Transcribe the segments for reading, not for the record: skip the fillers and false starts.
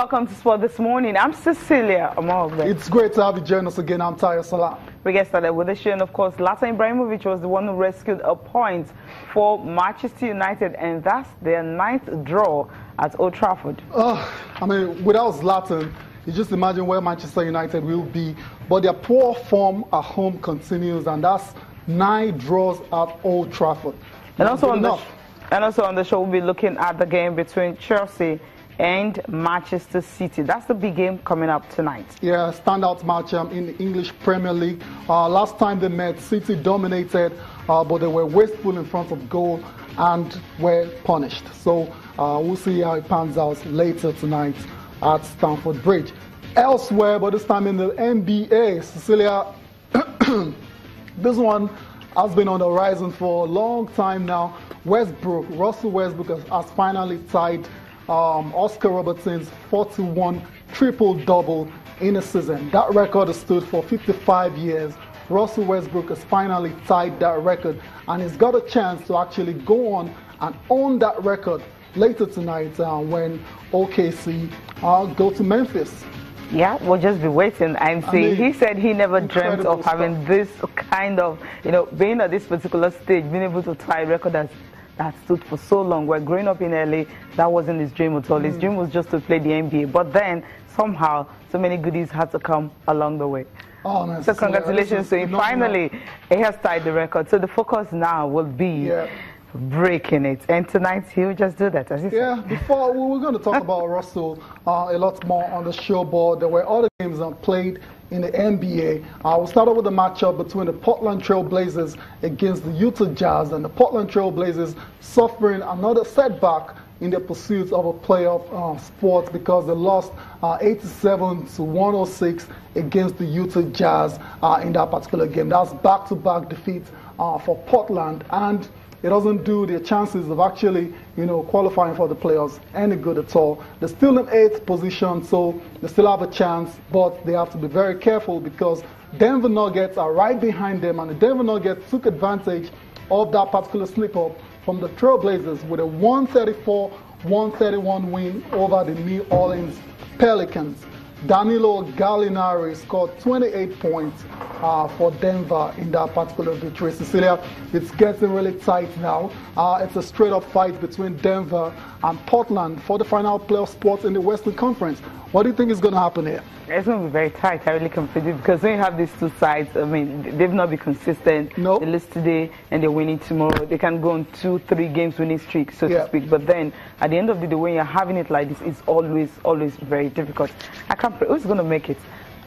welcome to Sport This Morning. I'm Cecilia Amogbe. It's great to have you join us again. I'm Tayo Salah. We get started with the show, and of course, Zlatan Ibrahimovic was the one who rescued a point for Manchester United, and that's their 9th draw at Old Trafford. I mean, without Zlatan, you just imagine where Manchester United will be. But their poor form at home continues, and that's 9 draws at Old Trafford. And also on the show, we'll be looking at the game between Chelsea and Manchester City. That's the big game coming up tonight. Yeah, standout match in the English Premier League. Last time they met, City dominated, but they were wasteful in front of goal and were punished. So we'll see how it pans out later tonight at Stamford Bridge. Elsewhere, but this time in the NBA, Cecilia, this one has been on the horizon for a long time now. Russell Westbrook has finally tied Oscar Robertson's 41 triple-double in a season. That record has stood for 55 years. Russell Westbrook has finally tied that record, and he's got a chance to actually go on and own that record later tonight when OKC go to Memphis. Yeah, we'll just be waiting and see. I mean, he said he never dreamt of having this kind of, being at this particular stage, being able to tie a record that stood for so long. We're growing up in LA, that wasn't his dream at all. His dream was just to play the NBA. But then, somehow, so many goodies had to come along the way. Oh, man, so congratulations to him. Finally, he has tied the record. So the focus now will be breaking it. And tonight, he'll just do that, as he said. Before, we were going to talk about Russell a lot more on the show, but there were other games played in the NBA. We'll start off with the matchup between the Portland Trail Blazers against the Utah Jazz, and the Portland Trail Blazers suffering another setback in their pursuit of a playoff spot because they lost 87-106 against the Utah Jazz in that particular game. That's back-to-back defeat for Portland, and it doesn't do their chances of actually, qualifying for the playoffs any good at all. They're still in 8th position, so they still have a chance, but they have to be very careful because Denver Nuggets are right behind them, and the Denver Nuggets took advantage of that particular slip-up from the Trailblazers with a 134-131 win over the New Orleans Pelicans. Danilo Gallinari scored 28 points for Denver in that particular victory. Cecilia, it's getting really tight now. It's a straight-up fight between Denver and Portland for the final playoff spot in the Western Conference. What do you think is going to happen here? It's going to be very tight. I really can predict, because when you have these two sides, I mean, they've not been consistent. No. They lose today and they're winning tomorrow. They can go on 2-3 games winning streak, so to speak. But then, at the end of the day, when you're having it like this, it's always very difficult. I can't. Who's going to make it?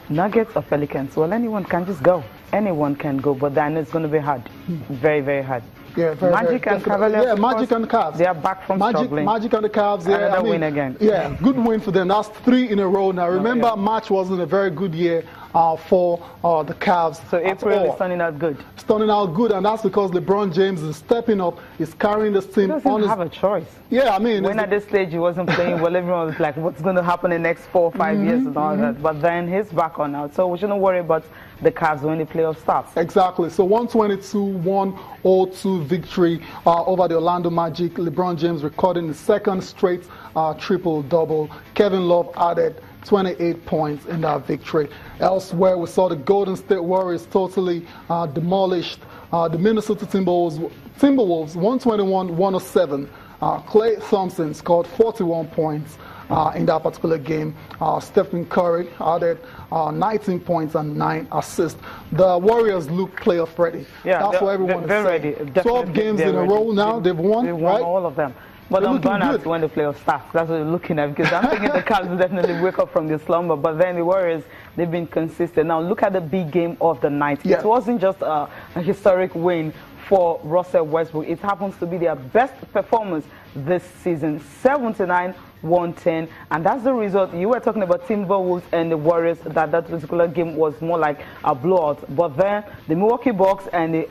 Nuggets or Pelicans? Well, anyone can just go. Anyone can go, but then it's going to be hard. Very hard. Yeah, Magic and Cavaliers. Yeah, Magic and the Cavs. They are back from struggling. Magic and the Cavs. Yeah, another win again. Yeah, good win for them. That's 3 in a row now. Remember, March wasn't a very good year for the Cavs. So April is turning out good. It's turning out good, and that's because LeBron James is stepping up. He's carrying this team. He doesn't have a choice. Yeah, I mean, when at this stage he wasn't playing well, everyone was like, "What's going to happen in the next 4 or 5 years and all that?" But then he's back on now, so we shouldn't worry about the Cavs when the playoff starts. Exactly. So 122-102 victory over the Orlando Magic. LeBron James recording the 2nd straight triple-double. Kevin Love added 28 points in that victory. Elsewhere, we saw the Golden State Warriors totally demolished the Minnesota Timberwolves 121-107. Klay Thompson scored 41 points in that particular game. Stephen Curry added 19 points and 9 assists. The Warriors look playoff ready. Yeah, that's what everyone is saying. Ready. 12 games in a row now. They've won, right? All of them. But I'm burnout when the playoffs start. That's what we're looking at, because I'm thinking the Cavs will definitely wake up from the slumber. But then the Warriors, they've been consistent. Now look at the big game of the night. It wasn't just a historic win for Russell Westbrook. It happens to be their best performance this season, 79-110, and that's the result. You were talking about Timberwolves and the Warriors, that particular game was more like a blowout, but then the Milwaukee Bucks and the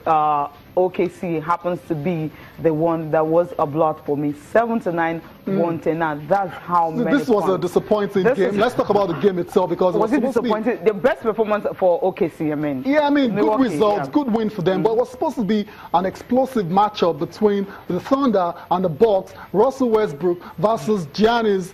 OKC happens to be the one that was a blowout for me, 79-110. Now that's how many This was a disappointing game. Let's talk about the game itself, because was it disappointing? The best performance for OKC, I mean. Yeah, I mean, Milwaukee, good results, good win for them, but it was supposed to be an explosive matchup between the Thunder and the Bucks. Russell Westbrook versus Giannis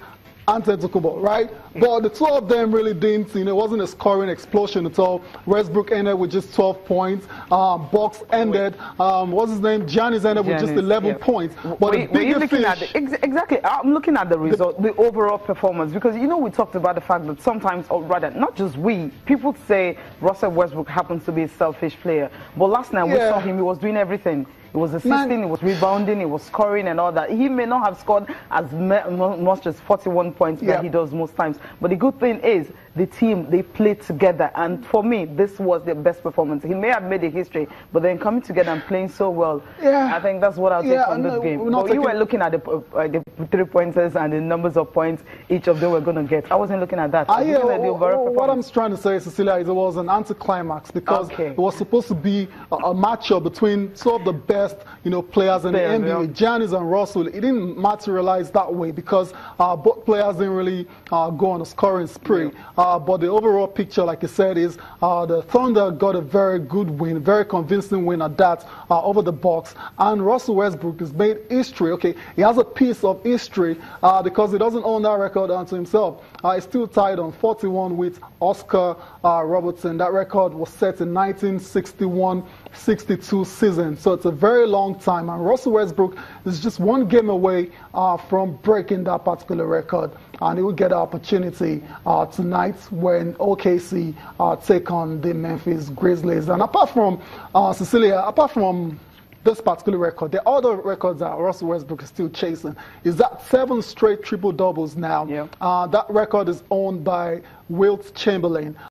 Antetokounmpo, right? But the two of them really didn't, it wasn't a scoring explosion at all. Westbrook ended with just 12 points. Bucks ended, what's his name? Giannis ended with just 11 points. But the bigger fish... Exactly. I'm looking at the result, the overall performance, because, we talked about the fact that sometimes, or rather, not just people say Russell Westbrook happens to be a selfish player. But last night we saw him, he was doing everything. He was assisting, he was rebounding, he was scoring and all that. He may not have scored as much as 41 points that he does most times. But the good thing is, the team, they played together. And for me, this was their best performance. He may have made a history, but then coming together and playing so well, I think that's what I'll take from this game. But you were looking at the 3-pointers and the numbers of points each of them were going to get. I wasn't looking at that. What I'm trying to say, Cecilia, is it was an anticlimax because it was supposed to be a matchup between two of the best players in the NBA, Giannis and Russell. It didn't materialize that way because both players didn't really go on a scoring spree. But the overall picture, like I said, is the Thunder got a very good win, very convincing win at that over the Bucks. And Russell Westbrook has made history. Okay, he has a piece of history because he doesn't own that record unto himself. He's still tied on 41 with Oscar Robertson. That record was set in 1961-62 season. So it's a very long time. And Russell Westbrook is just one game away from breaking that particular record. And he will get the opportunity tonight when OKC take on the Memphis Grizzlies. And apart from Cecilia, apart from this particular record, the other records that Russell Westbrook is still chasing is that 7 straight triple-doubles now. That record is owned by Wilt Chamberlain.